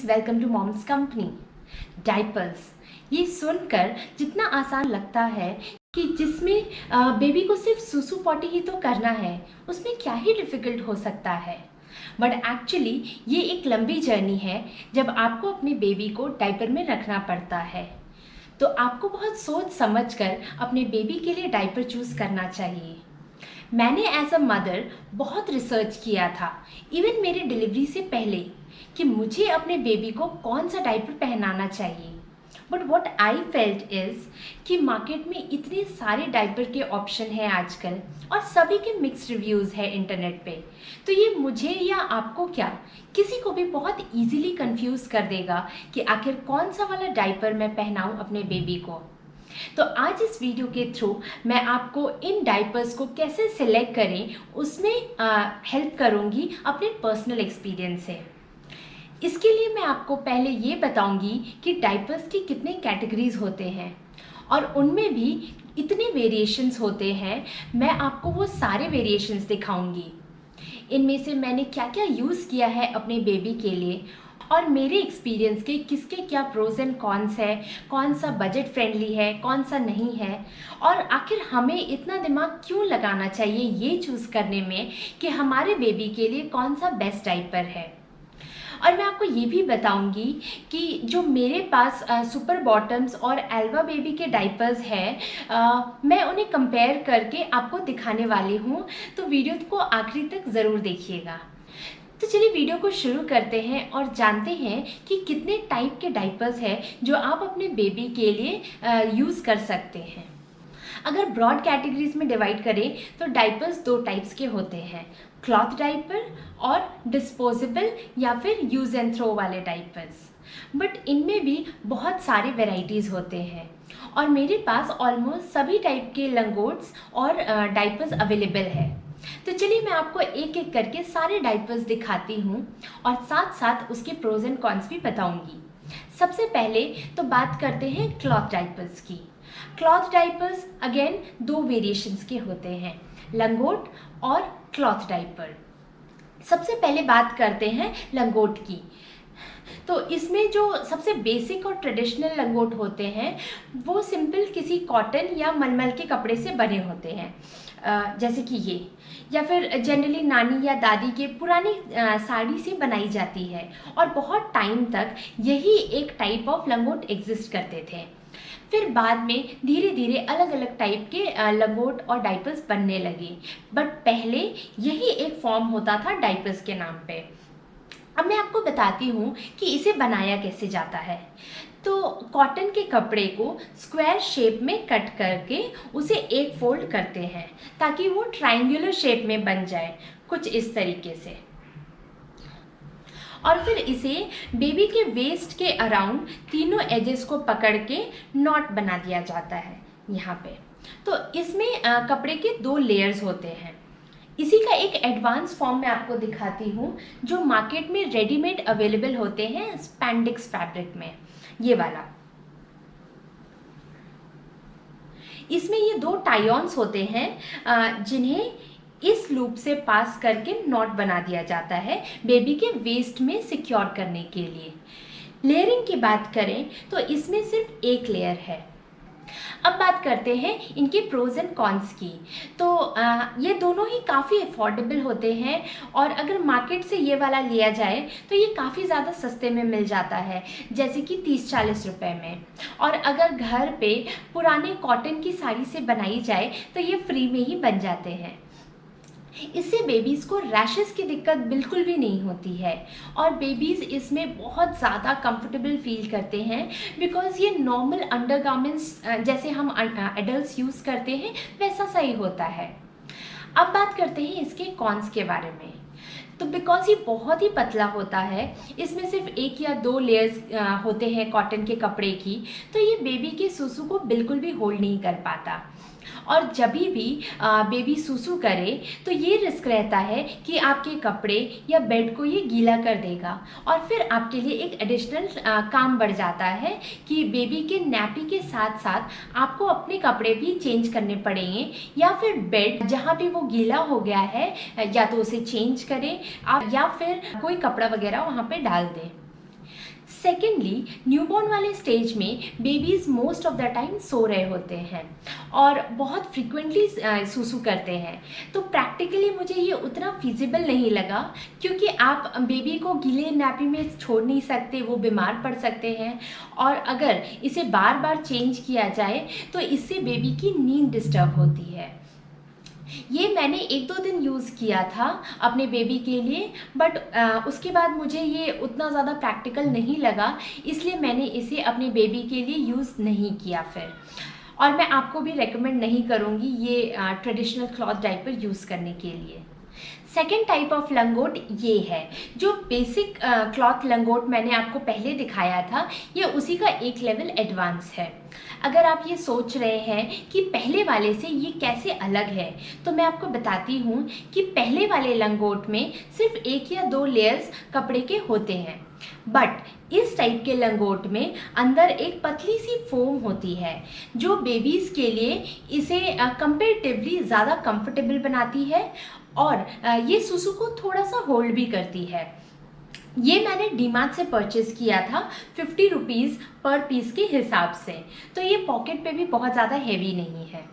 Welcome to mom's company. Diapers, ये सुनकर जितना आसान लगता है कि जिसमें बेबी को सिर्फ सुसु पॉटी ही तो करना है, उसमें क्या ही डिफ़िकल्ट हो सकता है। बट एक्चुअली ये एक लंबी जर्नी है जब आपको अपने बेबी को डायपर में रखना पड़ता है। तो आपको बहुत सोच समझ कर अपने बेबी के लिए डायपर चूज़ करना चाहिए। मैंने एज अ मदर बहुत रिसर्च किया था, इवन मेरे डिलीवरी से पहले, कि मुझे अपने बेबी को कौन सा डायपर पहनाना चाहिए। But what I felt is कि मार्केट में इतने सारे डायपर के ऑप्शन हैं आजकल और सभी के मिक्स्ड रिव्यूज़ है इंटरनेट पे, तो ये मुझे या आपको क्या, किसी को भी बहुत इजीली कंफ्यूज कर देगा कि आखिर कौन सा वाला डायपर मैं पहनाऊँ अपने बेबी को। तो आज इस वीडियो के थ्रू मैं आपको इन डायपर्स को कैसे सिलेक्ट करें उसमें हेल्प करूंगी अपने पर्सनल एक्सपीरियंस से। इसके लिए मैं आपको पहले ये बताऊंगी कि डायपर्स की कितने कैटेगरीज होते हैं और उनमें भी इतने वेरिएशंस होते हैं। मैं आपको वो सारे वेरिएशंस दिखाऊंगी, इनमें से मैंने क्या क्या यूज़ किया है अपने बेबी के लिए और मेरे एक्सपीरियंस के किसके क्या प्रोज एंड कॉन्स है, कौन सा बजट फ्रेंडली है, कौन सा नहीं है, और आखिर हमें इतना दिमाग क्यों लगाना चाहिए ये चूज़ करने में कि हमारे बेबी के लिए कौन सा बेस्ट डायपर है। और मैं आपको ये भी बताऊंगी कि जो मेरे पास सुपर बॉटम्स और एल्वा बेबी के डायपर्स हैं, मैं उन्हें कंपेयर करके आपको दिखाने वाली हूँ, तो वीडियो को आखिरी तक ज़रूर देखिएगा। तो चलिए वीडियो को शुरू करते हैं और जानते हैं कि कितने टाइप के डायपर्स हैं जो आप अपने बेबी के लिए यूज़ कर सकते हैं। अगर ब्रॉड कैटेगरीज में डिवाइड करें तो डायपर्स दो टाइप्स के होते हैं, क्लॉथ डायपर और डिस्पोजेबल या फिर यूज़ एंड थ्रो वाले डायपर्स। बट इनमें भी बहुत सारे वेराइटीज़ होते हैं और मेरे पास ऑलमोस्ट सभी टाइप के लंगोट्स और डायपर्स अवेलेबल है। तो चलिए मैं आपको एक एक करके सारे डायपर्स दिखाती हूँ और साथ साथ उसके प्रोज एंड कॉन्स भी बताऊंगी। सबसे पहले तो बात करते हैं क्लॉथ डायपर्स की। क्लॉथ डायपर्स अगेन दो वेरिएशंस के होते हैं, लंगोट और क्लॉथ डायपर। सबसे पहले बात करते हैं लंगोट की। तो इसमें जो सबसे बेसिक और ट्रेडिशनल लंगोट होते हैं वो सिंपल किसी कॉटन या मलमल के कपड़े से बने होते हैं, जैसे कि ये, या फिर जनरली नानी या दादी के पुरानी साड़ी से बनाई जाती है और बहुत टाइम तक यही एक टाइप ऑफ लंगोट एग्जिस्ट करते थे। फिर बाद में धीरे धीरे अलग अलग टाइप के लंगोट और डायपर्स बनने लगे, बट पहले यही एक फॉर्म होता था डायपर्स के नाम पे। अब मैं आपको बताती हूँ कि इसे बनाया कैसे जाता है। तो कॉटन के कपड़े को स्क्वायर शेप में कट करके उसे एक फोल्ड करते हैं ताकि वो ट्रायंगुलर शेप में बन जाए, कुछ इस तरीके से। और फिर इसे बेबी के वेस्ट के अराउंड तीनों एजेस को पकड़ के नॉट बना दिया जाता है यहाँ पे। तो इसमें कपड़े के दो लेयर्स होते हैं। इसी का एक एडवांस फॉर्म मैं आपको दिखाती हूँ जो मार्केट में रेडीमेड अवेलेबल होते हैं स्पैंडिक्स फैब्रिक में, ये वाला। इसमें ये दो टाई-ऑन्स होते हैं जिन्हें इस लूप से पास करके नॉट बना दिया जाता है बेबी के वेस्ट में सिक्योर करने के लिए। लेयरिंग की बात करें तो इसमें सिर्फ एक लेयर है। अब बात करते हैं इनके प्रोज एंड कॉन्स की। तो ये दोनों ही काफ़ी अफोर्डेबल होते हैं और अगर मार्केट से ये वाला लिया जाए तो ये काफ़ी ज़्यादा सस्ते में मिल जाता है, जैसे कि 30-40 रुपए में। और अगर घर पे पुराने कॉटन की साड़ी से बनाई जाए तो ये फ्री में ही बन जाते हैं। इससे बेबीज़ को रैशेस की दिक्कत बिल्कुल भी नहीं होती है और बेबीज़ इसमें बहुत ज़्यादा कंफर्टेबल फील करते हैं, बिकॉज़ ये नॉर्मल अंडरगारमेंट्स जैसे हम एडल्ट्स यूज़ करते हैं वैसा सही होता है। अब बात करते हैं इसके कॉन्स के बारे में। तो बिकॉज ये बहुत ही पतला होता है, इसमें सिर्फ एक या दो लेयर्स होते हैं कॉटन के कपड़े की, तो ये बेबी के सुसु को बिल्कुल भी होल्ड नहीं कर पाता। और जब भी बेबी सुसु करे तो ये रिस्क रहता है कि आपके कपड़े या बेड को ये गीला कर देगा और फिर आपके लिए एक एडिशनल काम बढ़ जाता है कि बेबी के नैपी के साथ साथ आपको अपने कपड़े भी चेंज करने पड़ेंगे, या फिर बेड जहाँ पे वो गीला हो गया है या तो उसे चेंज करें आप, या फिर कोई कपड़ा वगैरह वहाँ पे डाल दें। सेकेंडली, न्यूबॉर्न वाले स्टेज में babies most of the time so रहे होते हैं और बहुत फ्रिक्वेंटली सूसू करते हैं। तो प्रैक्टिकली मुझे ये उतना फिजिबल नहीं लगा, क्योंकि आप बेबी को गीले नैपी में छोड़ नहीं सकते, वो बीमार पड़ सकते हैं। और अगर इसे बार बार चेंज किया जाए तो इससे बेबी की नींद डिस्टर्ब होती है। ये मैंने 1-2 दिन यूज़ किया था अपने बेबी के लिए, बट उसके बाद मुझे ये उतना ज़्यादा प्रैक्टिकल नहीं लगा, इसलिए मैंने इसे अपने बेबी के लिए यूज़ नहीं किया फिर। और मैं आपको भी रेकमेंड नहीं करूँगी ये ट्रेडिशनल क्लॉथ डायपर यूज़ करने के लिए। सेकेंड टाइप ऑफ लंगोट ये है। जो बेसिक क्लॉथ लंगोट मैंने आपको पहले दिखाया था, ये उसी का एक लेवल एडवांस है। अगर आप ये सोच रहे हैं कि पहले वाले से ये कैसे अलग है, तो मैं आपको बताती हूँ कि पहले वाले लंगोट में सिर्फ 1 या 2 लेयर्स कपड़े के होते हैं, बट इस टाइप के लंगोट में अंदर एक पतली सी फोम होती है, जो बेबीज़ के लिए इसे कंपेरेटिवली ज़्यादा कंफर्टेबल बनाती है और ये सुसु को थोड़ा सा होल्ड भी करती है। ये मैंने डीमार्ट से परचेज़ किया था 50 रुपीज़ पर पीस के हिसाब से, तो ये पॉकेट पे भी बहुत ज़्यादा हैवी नहीं है।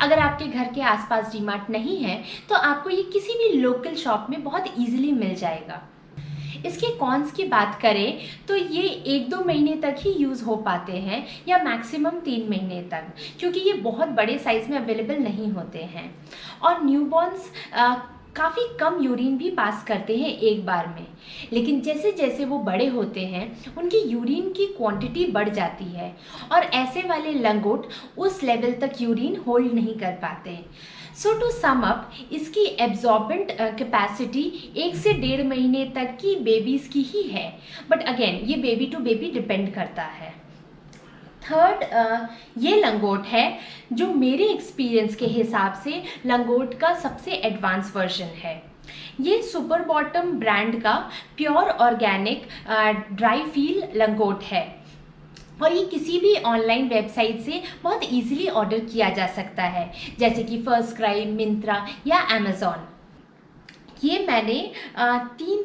अगर आपके घर के आसपास डीमार्ट नहीं है तो आपको ये किसी भी लोकल शॉप में बहुत इजीली मिल जाएगा। इसके कॉन्स की बात करें तो ये 1-2 महीने तक ही यूज़ हो पाते हैं, या मैक्सिमम 3 महीने तक, क्योंकि ये बहुत बड़े साइज़ में अवेलेबल नहीं होते हैं। और न्यूबॉर्न्स काफ़ी कम यूरिन भी पास करते हैं एक बार में, लेकिन जैसे जैसे वो बड़े होते हैं उनकी यूरिन की क्वांटिटी बढ़ जाती है और ऐसे वाले लंगोट उस लेवल तक यूरिन होल्ड नहीं कर पाते। सो टू सम अप, इसकी एब्जॉर्बेंट कैपेसिटी 1 से 1.5 महीने तक की बेबीज़ की ही है, बट अगेन ये बेबी टू बेबी डिपेंड करता है। थर्ड, ये लंगोट है जो मेरे एक्सपीरियंस के हिसाब से लंगोट का सबसे एडवांस वर्जन है। ये सुपर बॉटम ब्रांड का प्योर ऑर्गेनिक ड्राई फील लंगोट है और ये किसी भी ऑनलाइन वेबसाइट से बहुत इजीली ऑर्डर किया जा सकता है, जैसे कि फर्स्ट क्राई, मिंत्रा या अमेज़ॉन। ये मैंने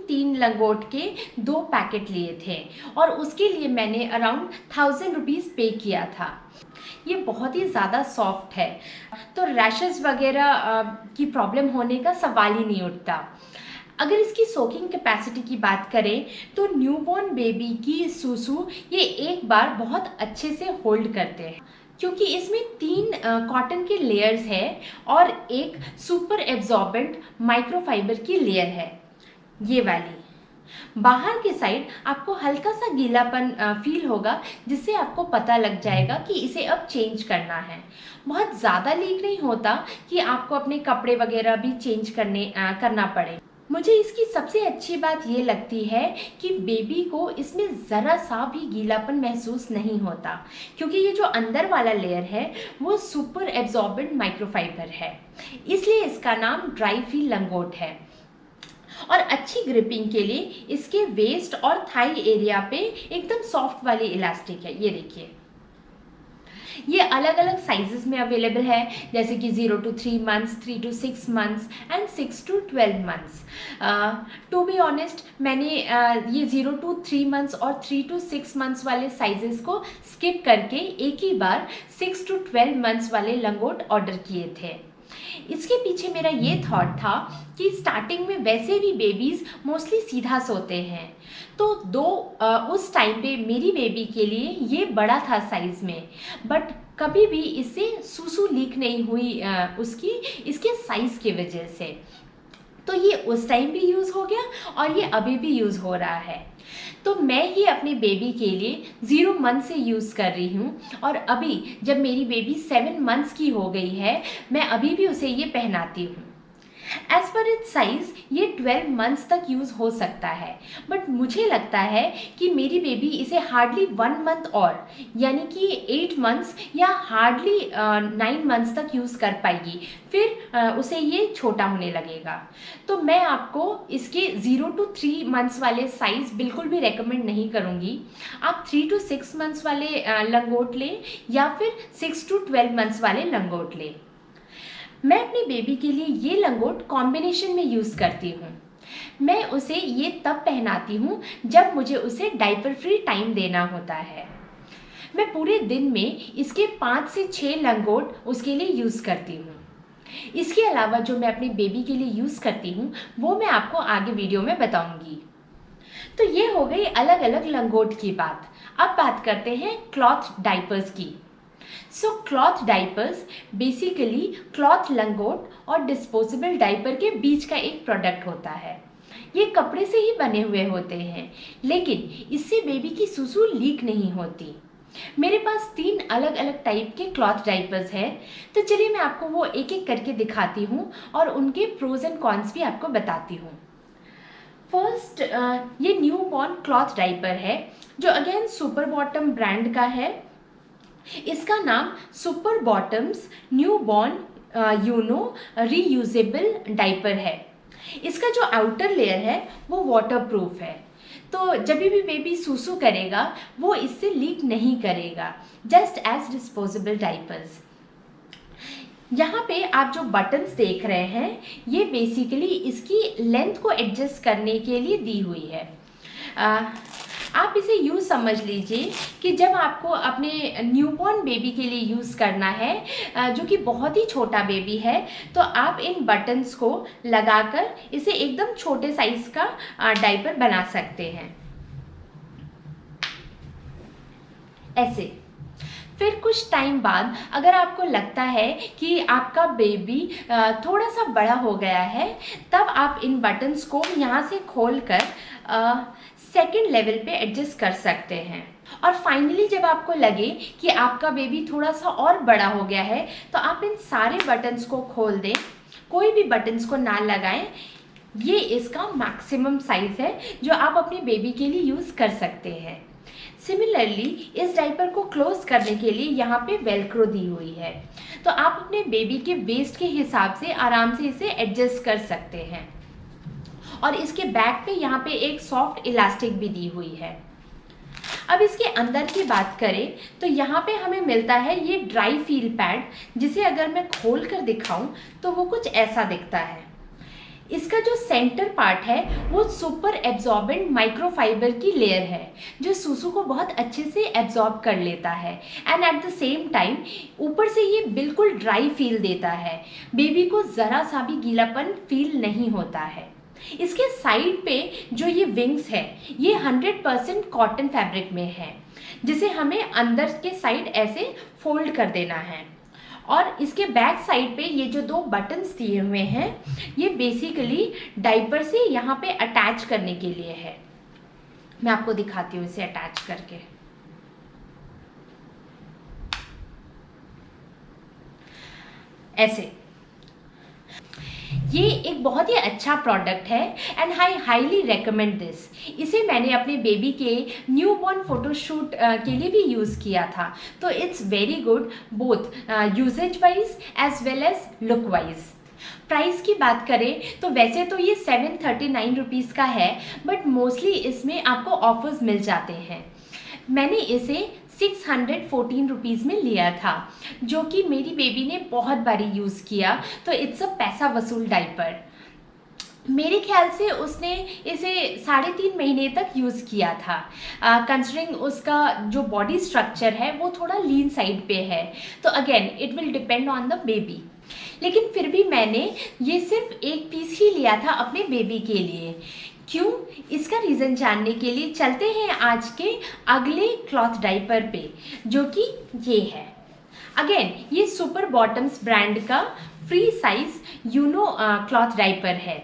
3 लंगोट के 2 पैकेट लिए थे और उसके लिए मैंने अराउंड 1000 रुपीज़ पे किया था। ये बहुत ही ज़्यादा सॉफ्ट है, तो रैशेस वगैरह की प्रॉब्लम होने का सवाल ही नहीं उठता। अगर इसकी सोकिंग कैपेसिटी की बात करें तो न्यूबॉर्न बेबी की सूसू ये एक बार बहुत अच्छे से होल्ड करते हैं, क्योंकि इसमें 3 कॉटन के लेयर्स है और एक सुपर एब्जॉर्बेंट माइक्रोफाइबर की लेयर है, ये वाली। बाहर के साइड आपको हल्का सा गीलापन फील होगा, जिससे आपको पता लग जाएगा कि इसे अब चेंज करना है। बहुत ज़्यादा लीक नहीं होता कि आपको अपने कपड़े वगैरह भी चेंज करना पड़े। मुझे इसकी सबसे अच्छी बात ये लगती है कि बेबी को इसमें ज़रा सा भी गीलापन महसूस नहीं होता, क्योंकि ये जो अंदर वाला लेयर है वो सुपर एब्जॉर्बेंट माइक्रोफाइबर है, इसलिए इसका नाम ड्राई फील लंगोट है। और अच्छी ग्रिपिंग के लिए इसके वेस्ट और थाई एरिया पे एकदम सॉफ्ट वाली इलास्टिक है, ये देखिए। ये अलग अलग साइजेस में अवेलेबल है, जैसे कि 0 to 3 months, 3 to 6 months and 6 to 12 months। To be honest, मैंने ये 0 to 3 months और 3 to 6 months वाले साइजेस को स्किप करके एक ही बार 6 to 12 months वाले लंगोट ऑर्डर किए थे। इसके पीछे मेरा ये थॉट था कि स्टार्टिंग में वैसे भी बेबीज़ मोस्टली सीधा सोते हैं, तो उस टाइम पे मेरी बेबी के लिए ये बड़ा था साइज़ में, बट कभी भी इससे सूसू लीक नहीं हुई इसके साइज़ की वजह से। तो ये उस टाइम भी यूज़ हो गया और ये अभी भी यूज़ हो रहा है। तो मैं ये अपने बेबी के लिए 0 मंथ से यूज़ कर रही हूँ और अभी जब मेरी बेबी 7 मंथ्स की हो गई है, मैं अभी भी उसे ये पहनाती हूँ। एज पर इट्स साइज ये 12 मंथ्स तक यूज़ हो सकता है, बट मुझे लगता है कि मेरी बेबी इसे हार्डली 1 मंथ और यानी कि 8 मंथ्स या हार्डली 9 मंथ्स तक यूज़ कर पाएगी, फिर उसे ये छोटा होने लगेगा। तो मैं आपको इसके 0 to 3 मंथ्स वाले साइज़ बिल्कुल भी रेकमेंड नहीं करूँगी। आप 3 to 6 मंथ्स वाले लंगोट लें या फिर 6 to 12 मंथ्स वाले लंगोट लें। मैं अपनी बेबी के लिए ये लंगोट कॉम्बिनेशन में यूज़ करती हूँ। मैं उसे ये तब पहनाती हूँ जब मुझे उसे डायपर फ्री टाइम देना होता है। मैं पूरे दिन में इसके 5 से 6 लंगोट उसके लिए यूज़ करती हूँ। इसके अलावा जो मैं अपने बेबी के लिए यूज़ करती हूँ वो मैं आपको आगे वीडियो में बताऊँगी। तो ये हो गई अलग अलग लंगोट की बात। अब बात करते हैं क्लॉथ डाइपर्स की। सो क्लॉथ डाइपर्स बेसिकली क्लॉथ लंगोट और डिस्पोजेबल डाइपर के बीच का एक प्रोडक्ट होता है। ये कपड़े से ही बने हुए होते हैं, लेकिन इससे बेबी की सुसु लीक नहीं होती। मेरे पास 3 अलग अलग टाइप के क्लॉथ डाइपर्स हैं, तो चलिए मैं आपको वो एक एक करके दिखाती हूँ और उनके प्रोज एंड कॉन्स भी आपको बताती हूँ। फर्स्ट, ये न्यू बॉर्न क्लॉथ डाइपर है जो अगेन सुपर बॉटम ब्रांड का है। इसका नाम Superbottoms newborn Uno reusable diaper है। इसका जो आउटर लेयर है वो वाटरप्रूफ है, तो जब भी बेबी सुसु करेगा वो इससे लीक नहीं करेगा, जस्ट एज डिस्पोजेबल डाइपर्स। यहाँ पे आप जो बटन्स देख रहे हैं ये बेसिकली इसकी लेंथ को एडजस्ट करने के लिए दी हुई है। आप इसे यूँ समझ लीजिए कि जब आपको अपने न्यूबॉर्न बेबी के लिए यूज़ करना है, जो कि बहुत ही छोटा बेबी है, तो आप इन बटन्स को लगाकर इसे एकदम छोटे साइज़ का डायपर बना सकते हैं, ऐसे। फिर कुछ टाइम बाद अगर आपको लगता है कि आपका बेबी थोड़ा सा बड़ा हो गया है, तब आप इन बटन्स को यहाँ से खोलकर सेकंड लेवल पे एडजस्ट कर सकते हैं। और फाइनली जब आपको लगे कि आपका बेबी थोड़ा सा और बड़ा हो गया है, तो आप इन सारे बटन्स को खोल दें, कोई भी बटन्स को ना लगाएं। ये इसका मैक्सिमम साइज़ है जो आप अपने बेबी के लिए यूज़ कर सकते हैं। सिमिलरली इस डायपर को क्लोज करने के लिए यहाँ पे वेलक्रो दी हुई है, तो आप अपने बेबी के वेस्ट के हिसाब से आराम से इसे एडजस्ट कर सकते हैं। और इसके बैक पे यहाँ पे एक सॉफ्ट इलास्टिक भी दी हुई है। अब इसके अंदर की बात करें तो यहाँ पे हमें मिलता है ये ड्राई फील पैड, जिसे अगर मैं खोल कर दिखाऊं तो वो कुछ ऐसा दिखता है। इसका जो सेंटर पार्ट है वो सुपर एब्जॉर्बेंट माइक्रोफाइबर की लेयर है, जो सुसु को बहुत अच्छे से एब्जॉर्ब कर लेता है and at the same time ऊपर से ये बिल्कुल ड्राई फील देता है। बेबी को ज़रा सा भी गीलापन फील नहीं होता है। इसके साइड पे जो ये विंग्स है ये 100% कॉटन फैब्रिक में है, जिसे हमें अंदर के साइड ऐसे फोल्ड कर देना है। और इसके बैक साइड पे ये जो 2 बटन्स दिए हुए हैं ये बेसिकली डायपर से यहाँ पे अटैच करने के लिए है। मैं आपको दिखाती हूँ इसे अटैच करके। ऐसे ये एक बहुत ही अच्छा प्रोडक्ट है and I highly recommend this. इसे मैंने अपने बेबी के न्यूबॉर्न फोटोशूट के लिए भी यूज़ किया था, तो it's very good both usages wise as well as look wise. Price की बात करें तो वैसे तो ये 739 रुपीज़ का है, बट मोस्टली इसमें आपको ऑफर्स मिल जाते हैं। मैंने इसे 614 रुपीज़ में लिया था, जो कि मेरी बेबी ने बहुत बारी यूज़ किया, तो इट्स अ पैसा वसूल डायपर। मेरे ख्याल से उसने इसे 3.5 महीने तक यूज़ किया था। कंसिडरिंग उसका जो बॉडी स्ट्रक्चर है वो थोड़ा लीन साइड पे है, तो again it will depend on the baby. लेकिन फिर भी मैंने ये सिर्फ एक पीस ही लिया था अपने बेबी के लिए। क्यों? इसका रीज़न जानने के लिए चलते हैं आज के अगले क्लॉथ डायपर पे, जो कि ये है। अगेन ये सुपर बॉटम्स ब्रांड का free size Uno cloth diaper है।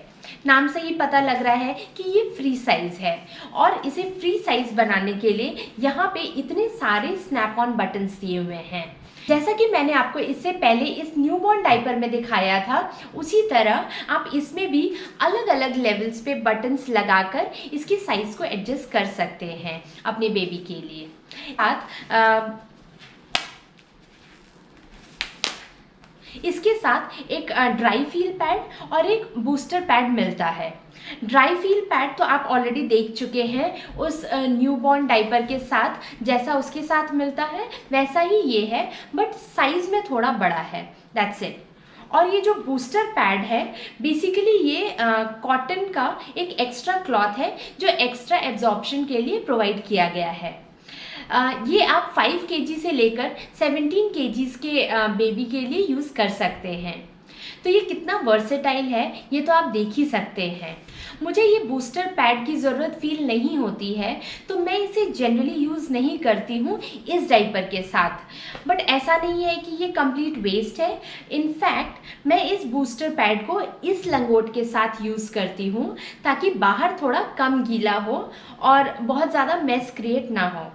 नाम से ही पता लग रहा है कि ये फ्री साइज़ है, और इसे फ्री साइज़ बनाने के लिए यहाँ पे इतने सारे स्नैप ऑन बटन्स दिए हुए हैं। जैसा कि मैंने आपको इससे पहले इस न्यूबॉर्न डायपर में दिखाया था, उसी तरह आप इसमें भी अलग अलग लेवल्स पे बटन्स लगाकर इसकी साइज़ को एडजस्ट कर सकते हैं अपने बेबी के लिए। इसके साथ एक ड्राई फील पैड और एक बूस्टर पैड मिलता है। ड्राई फील पैड तो आप ऑलरेडी देख चुके हैं उस न्यूबॉर्न डायपर के साथ, जैसा उसके साथ मिलता है वैसा ही ये है, बट साइज़ में थोड़ा बड़ा है, दैट्स इट। और ये जो बूस्टर पैड है बेसिकली ये कॉटन का एक एक्स्ट्रा क्लॉथ है जो एक्स्ट्रा एब्जॉर्प्शन के लिए प्रोवाइड किया गया है। ये आप 5 केजी से लेकर 17 केजीज़ के बेबी के लिए यूज़ कर सकते हैं। तो ये कितना वर्सेटाइल है ये तो आप देख ही सकते हैं। मुझे ये बूस्टर पैड की ज़रूरत फील नहीं होती है तो मैं इसे जनरली यूज़ नहीं करती हूँ इस डाइपर के साथ। बट ऐसा नहीं है कि ये कंप्लीट वेस्ट है। इनफैक्ट मैं इस बूस्टर पैड को इस लंगोट के साथ यूज़ करती हूँ ताकि बाहर थोड़ा कम गीला हो और बहुत ज़्यादा मेस क्रिएट ना हो।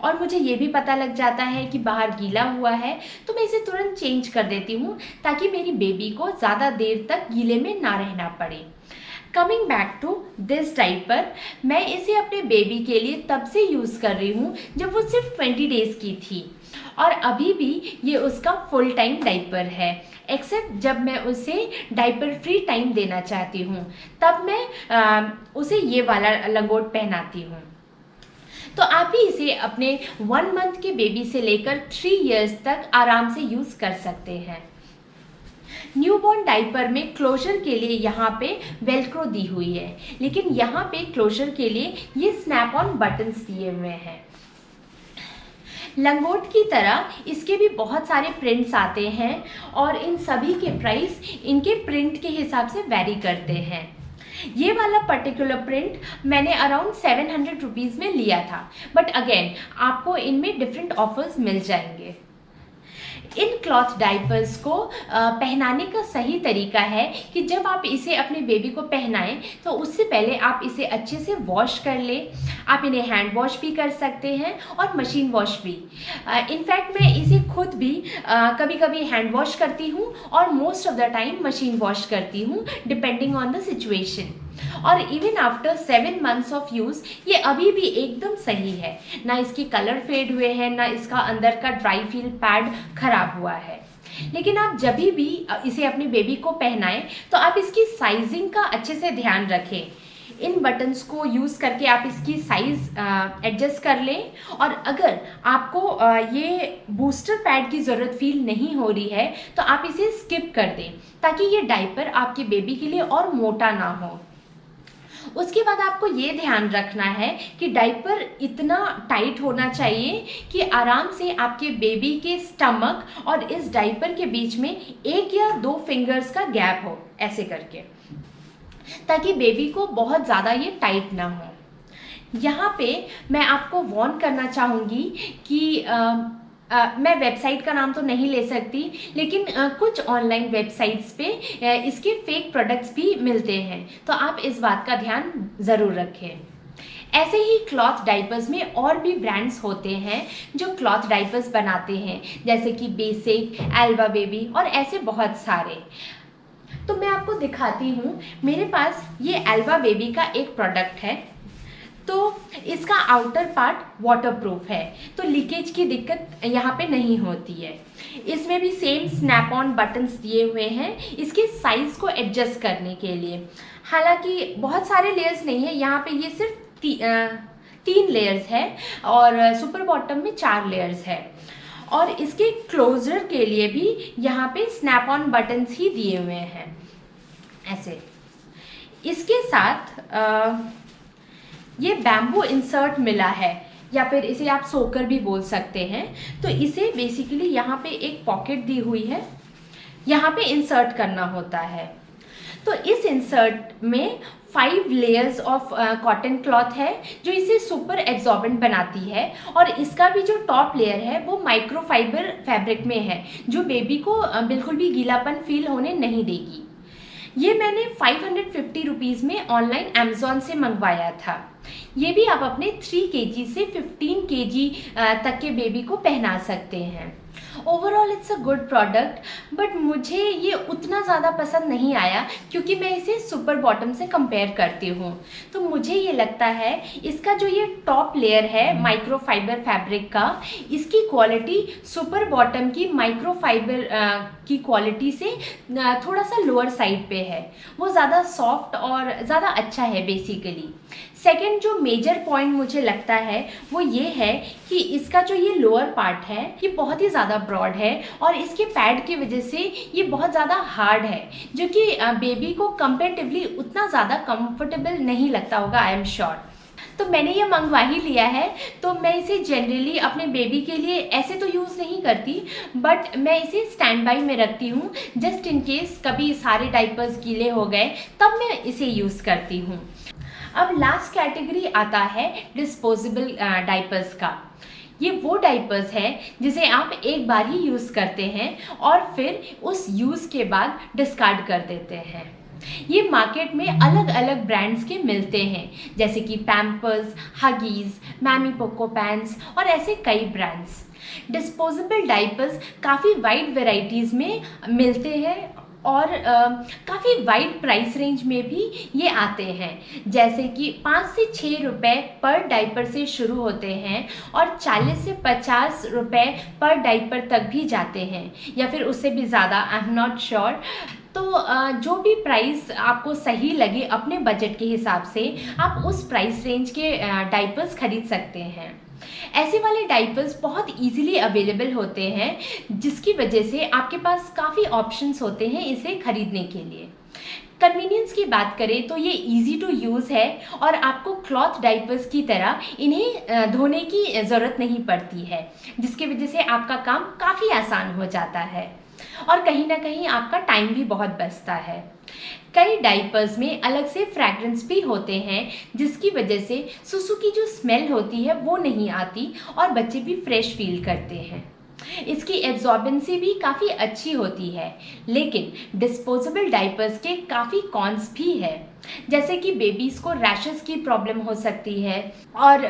और मुझे ये भी पता लग जाता है कि बाहर गीला हुआ है तो मैं इसे तुरंत चेंज कर देती हूँ ताकि मेरी बेबी को ज़्यादा देर तक गीले में ना रहना पड़े। Coming back to this diaper, मैं इसे अपने बेबी के लिए तब से यूज़ कर रही हूँ जब वो सिर्फ 20 डेज़ की थी और अभी भी ये उसका फुल टाइम डाइपर है, एक्सेप्ट जब मैं उसे डाइपर फ्री टाइम देना चाहती हूँ तब मैं उसे ये वाला लंगोट पहनाती हूँ। तो आप भी इसे अपने 1 मंथ के बेबी से लेकर 3 इयर्स तक आराम से यूज़ कर सकते हैं। न्यूबॉर्न डाइपर में क्लोजर के लिए यहाँ पे वेलक्रो दी हुई है, लेकिन यहाँ पे क्लोजर के लिए ये स्नैप ऑन बटन्स दिए हुए हैं। लंगोट की तरह इसके भी बहुत सारे प्रिंट्स आते हैं और इन सभी के प्राइस इनके प्रिंट के हिसाब से वैरी करते हैं। ये वाला पर्टिकुलर प्रिंट मैंने अराउंड 700 रुपीज़ में लिया था, बट अगेन आपको इनमें डिफरेंट ऑफर्स मिल जाएंगे। इन क्लॉथ डाइपर्स को पहनाने का सही तरीका है कि जब आप इसे अपने बेबी को पहनाएं तो उससे पहले आप इसे अच्छे से वॉश कर लें। आप इन्हें हैंड वॉश भी कर सकते हैं और मशीन वॉश भी। इनफैक्ट मैं इसे खुद भी कभी कभी हैंड वॉश करती हूँ और most of the time machine wash करती हूँ डिपेंडिंग ऑन द सिचुएशन। और even after 7 months of use ये अभी भी एकदम सही है, ना इसके कलर फेड हुए हैं, ना इसका अंदर का ड्राई फील पैड खराब हुआ है। लेकिन आप जब भी इसे अपने बेबी को पहनाएं तो आप इसकी साइजिंग का अच्छे से ध्यान रखें। इन बटन्स को यूज़ करके आप इसकी साइज़ एडजस्ट कर लें और अगर आपको ये बूस्टर पैड की ज़रूरत फील नहीं हो रही है तो आप इसे स्किप कर दें ताकि ये डाइपर आपके बेबी के लिए और मोटा ना हो। उसके बाद आपको ये ध्यान रखना है कि डाइपर इतना टाइट होना चाहिए कि आराम से आपके बेबी के स्टमक और इस डाइपर के बीच में 1 या 2 फिंगर्स का गैप हो, ऐसे करके, ताकि बेबी को बहुत ज़्यादा ये टाइट ना हो। यहाँ पे मैं आपको वार्न करना चाहूँगी कि मैं वेबसाइट का नाम तो नहीं ले सकती, लेकिन कुछ ऑनलाइन वेबसाइट्स पे इसके फेक प्रोडक्ट्स भी मिलते हैं, तो आप इस बात का ध्यान ज़रूर रखें। ऐसे ही क्लॉथ डाइपर्स में और भी ब्रांड्स होते हैं जो क्लॉथ डाइपर्स बनाते हैं, जैसे कि बेसिक, एल्वा बेबी और ऐसे बहुत सारे। तो मैं आपको दिखाती हूँ, मेरे पास ये एल्वा बेबी का एक प्रोडक्ट है। तो इसका आउटर पार्ट वाटरप्रूफ है तो लीकेज की दिक्कत यहाँ पे नहीं होती है। इसमें भी सेम स्नैप ऑन बटन्स दिए हुए हैं इसके साइज़ को एडजस्ट करने के लिए। हालांकि बहुत सारे लेयर्स नहीं है, यहाँ पे ये सिर्फ 3 लेयर्स है और सुपर बॉटम में 4 लेयर्स है। और इसके क्लोजर के लिए भी यहाँ पे स्नैप ऑन बटन्स ही दिए हुए हैं ऐसे। इसके साथ ये बैम्बू इंसर्ट मिला है, या फिर इसे आप सोकर भी बोल सकते हैं। तो इसे बेसिकली यहाँ पे एक पॉकेट दी हुई है, यहाँ पे इंसर्ट करना होता है। तो इस इंसर्ट में 5 लेयर्स ऑफ कॉटन क्लॉथ है जो इसे सुपर एब्जॉर्बेंट बनाती है और इसका भी जो टॉप लेयर है वो माइक्रोफाइबर फैब्रिक में है जो बेबी को बिल्कुल भी गीलापन फील होने नहीं देगी। ये मैंने 550 रुपीज़ में ऑनलाइन अमेज़ॉन से मंगवाया था। ये भी आप अपने 3 केजी से 15 केजी तक के बेबी को पहना सकते हैं। Overall it's a good product, but मुझे ये उतना ज़्यादा पसंद नहीं आया क्योंकि मैं इसे सुपर बॉटम से कंपेयर करती हूँ। तो मुझे ये लगता है इसका जो ये टॉप लेयर है माइक्रोफाइबर फैब्रिक का, इसकी क्वालिटी सुपर बॉटम की माइक्रोफाइबर की क्वालिटी से थोड़ा सा लोअर साइड पे है। वो ज़्यादा सॉफ्ट और ज़्यादा अच्छा है बेसिकली। सेकंड जो मेजर पॉइंट मुझे लगता है वो ये है कि इसका जो ये लोअर पार्ट है ये बहुत ही ज़्यादा ब्रॉड है और इसके पैड की वजह से ये बहुत ज़्यादा हार्ड है, जो कि बेबी को कंपेरेटिवली उतना ज़्यादा कंफर्टेबल नहीं लगता होगा, आई एम श्योर। तो मैंने ये मंगवा ही लिया है, तो मैं इसे जनरली अपने बेबी के लिए ऐसे तो यूज़ नहीं करती, बट मैं इसे स्टैंड बाई में रखती हूँ, जस्ट इन केस कभी सारे डाइपर्स गीले हो गए तब मैं इसे यूज़ करती हूँ। अब लास्ट कैटेगरी आता है डिस्पोजेबल डाइपर्स का। ये वो डाइपर्स है जिसे आप एक बार ही यूज़ करते हैं और फिर उस यूज़ के बाद डिस्कार्ड कर देते हैं। ये मार्केट में अलग अलग ब्रांड्स के मिलते हैं, जैसे कि पैम्पर्स, हगीज़, मैमी पोको पैंट्स और ऐसे कई ब्रांड्स। डिस्पोजेबल डाइपर्स काफ़ी वाइड वेराइटीज़ में मिलते हैं और काफ़ी वाइड प्राइस रेंज में भी ये आते हैं, जैसे कि 5 से 6 रुपये पर डाइपर से शुरू होते हैं और 40 से 50 रुपये पर डाइपर तक भी जाते हैं, या फिर उससे भी ज़्यादा, आई एम नॉट श्योर। तो जो भी प्राइस आपको सही लगे अपने बजट के हिसाब से आप उस प्राइस रेंज के डाइपर्स खरीद सकते हैं। ऐसे वाले डाइपर्स बहुत इजीली अवेलेबल होते हैं, जिसकी वजह से आपके पास काफ़ी ऑप्शंस होते हैं इसे खरीदने के लिए। कन्वीनियंस की बात करें तो ये इजी टू यूज़ है और आपको क्लॉथ डाइपर्स की तरह इन्हें धोने की ज़रूरत नहीं पड़ती है, जिसकी वजह से आपका काम काफ़ी आसान हो जाता है और कहीं ना कहीं आपका टाइम भी बहुत बचता है। कई डाइपर्स में अलग से फ्रैग्रेंस भी होते हैं, जिसकी वजह से सुसु की जो स्मेल होती है वो नहीं आती और बच्चे भी फ्रेश फील करते हैं। इसकी एब्जॉर्बेंसी भी काफ़ी अच्छी होती है, लेकिन डिस्पोजेबल डाइपर्स के काफ़ी कॉन्स भी है, जैसे कि बेबीज़ को रैशेस की प्रॉब्लम हो सकती है और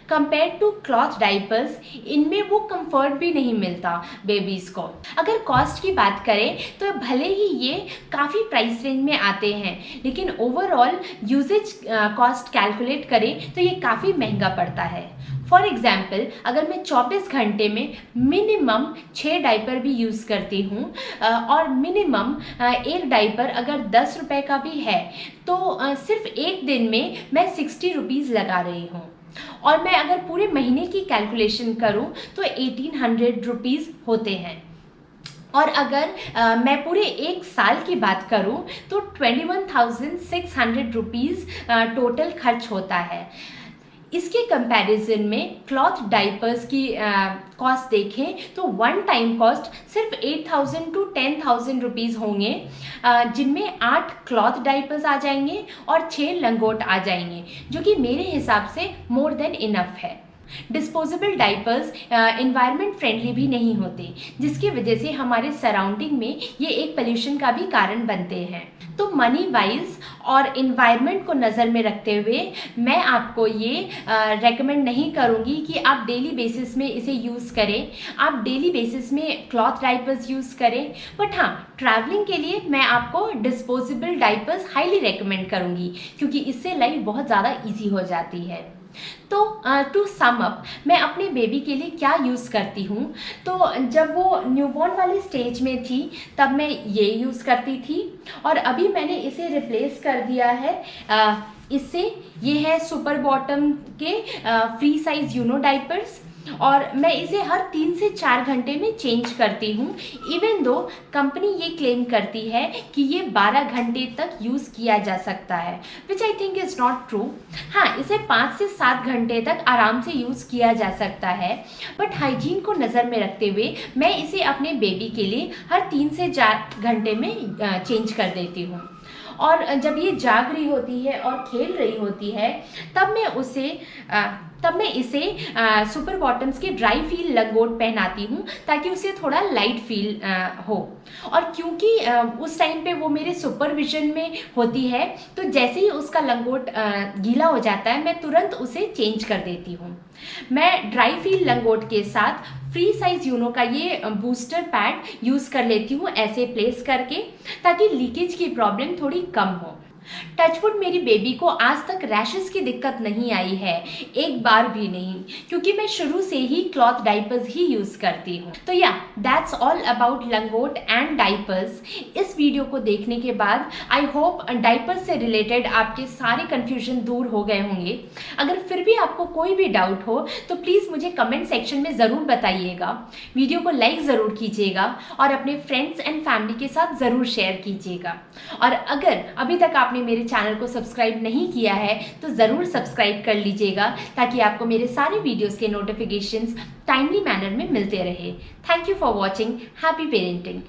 कंपेयर टू क्लॉथ डाइपर्स इनमें वो कंफर्ट भी नहीं मिलता बेबीज़ को। अगर कॉस्ट की बात करें तो भले ही ये काफ़ी प्राइस रेंज में आते हैं, लेकिन ओवरऑल यूजेज कॉस्ट कैलकुलेट करें तो ये काफ़ी महंगा पड़ता है। फॉर एग्ज़ाम्पल, अगर मैं 24 घंटे में मिनिमम 6 डाइपर भी यूज़ करती हूँ और मिनिमम एक डाइपर अगर 10 रुपये का भी है तो सिर्फ एक दिन में मैं 60 रुपीज़ लगा रही हूँ, और मैं अगर पूरे महीने की कैलकुलेशन करूँ तो 1800 रुपीज़ होते हैं। और अगर मैं पूरे एक साल की बात करूं तो 21,600 रुपीज़ टोटल खर्च होता है। इसके कंपैरिजन में क्लॉथ डाइपर्स की कॉस्ट देखें तो वन टाइम कॉस्ट सिर्फ 8,000 to 10,000 रुपीज़ होंगे, जिनमें 8 क्लॉथ डाइपर्स आ जाएंगे और 6 लंगोट आ जाएंगे, जो कि मेरे हिसाब से मोर देन इनफ है। डिस्पोजेबल डाइपर्स एनवायरनमेंट फ्रेंडली भी नहीं होते, जिसकी वजह से हमारे सराउंडिंग में ये एक पोल्यूशन का भी कारण बनते हैं। तो मनी वाइज और एनवायरनमेंट को नज़र में रखते हुए मैं आपको ये रेकमेंड नहीं करूँगी कि आप डेली बेसिस में इसे यूज़ करें, आप डेली बेसिस में क्लॉथ डाइपर्स यूज़ करें। बट हाँ, ट्रैवलिंग के लिए मैं आपको डिस्पोजेबल डाइपर्स हाईली रेकमेंड करूँगी, क्योंकि इससे लाइफ बहुत ज़्यादा ईजी हो जाती है। तो टू सम अप, मैं अपने बेबी के लिए क्या यूज़ करती हूँ, तो जब वो न्यूबॉर्न वाली स्टेज में थी तब मैं ये यूज़ करती थी, और अभी मैंने इसे रिप्लेस कर दिया है इससे। ये है सुपर बॉटम के फ्री साइज यूनो डाइपर्स, और मैं इसे हर 3 से 4 घंटे में चेंज करती हूँ, इवन दो कंपनी ये क्लेम करती है कि ये 12 घंटे तक यूज़ किया जा सकता है, which I think is not true. हाँ, इसे 5 से 7 घंटे तक आराम से यूज़ किया जा सकता है, बट हाइजीन को नज़र में रखते हुए मैं इसे अपने बेबी के लिए हर 3 से 4 घंटे में चेंज कर देती हूँ। और जब ये जाग रही होती है और खेल रही होती है तब मैं इसे सुपर बॉटम्स के ड्राई फील लंगोट पहनाती हूँ, ताकि उसे थोड़ा लाइट फील हो। और क्योंकि उस टाइम पे वो मेरे सुपरविजन में होती है, तो जैसे ही उसका लंगोट गीला हो जाता है मैं तुरंत उसे चेंज कर देती हूँ। मैं ड्राई फील लंगोट के साथ फ्री साइज यूनो का ये बूस्टर पैड यूज़ कर लेती हूँ, ऐसे प्लेस करके, ताकि लीकेज की प्रॉब्लम थोड़ी कम हो। टचवुड मेरी बेबी को आज तक रैशेस की दिक्कत नहीं आई है, एक बार भी नहीं, क्योंकि मैं शुरू से ही क्लॉथ डाइपर्स ही यूज़ करती हूँ। तो या दैट्स ऑल अबाउट लंगोट एंड डाइपर्स। इस वीडियो को देखने के बाद आई होप डाइपर्स से रिलेटेड आपके सारे कन्फ्यूजन दूर हो गए होंगे। अगर फिर भी आपको कोई भी डाउट हो तो प्लीज़ मुझे कमेंट सेक्शन में ज़रूर बताइएगा। वीडियो को लाइक ज़रूर कीजिएगा और अपने फ्रेंड्स एंड फैमिली के साथ ज़रूर शेयर कीजिएगा। और अगर अभी तक आपने मेरे चैनल को सब्सक्राइब नहीं किया है तो ज़रूर सब्सक्राइब कर लीजिएगा, ताकि आपको मेरे सारे वीडियोस के नोटिफिकेशंस टाइमली मैनर में मिलते रहे। Thank you for watching. Happy parenting.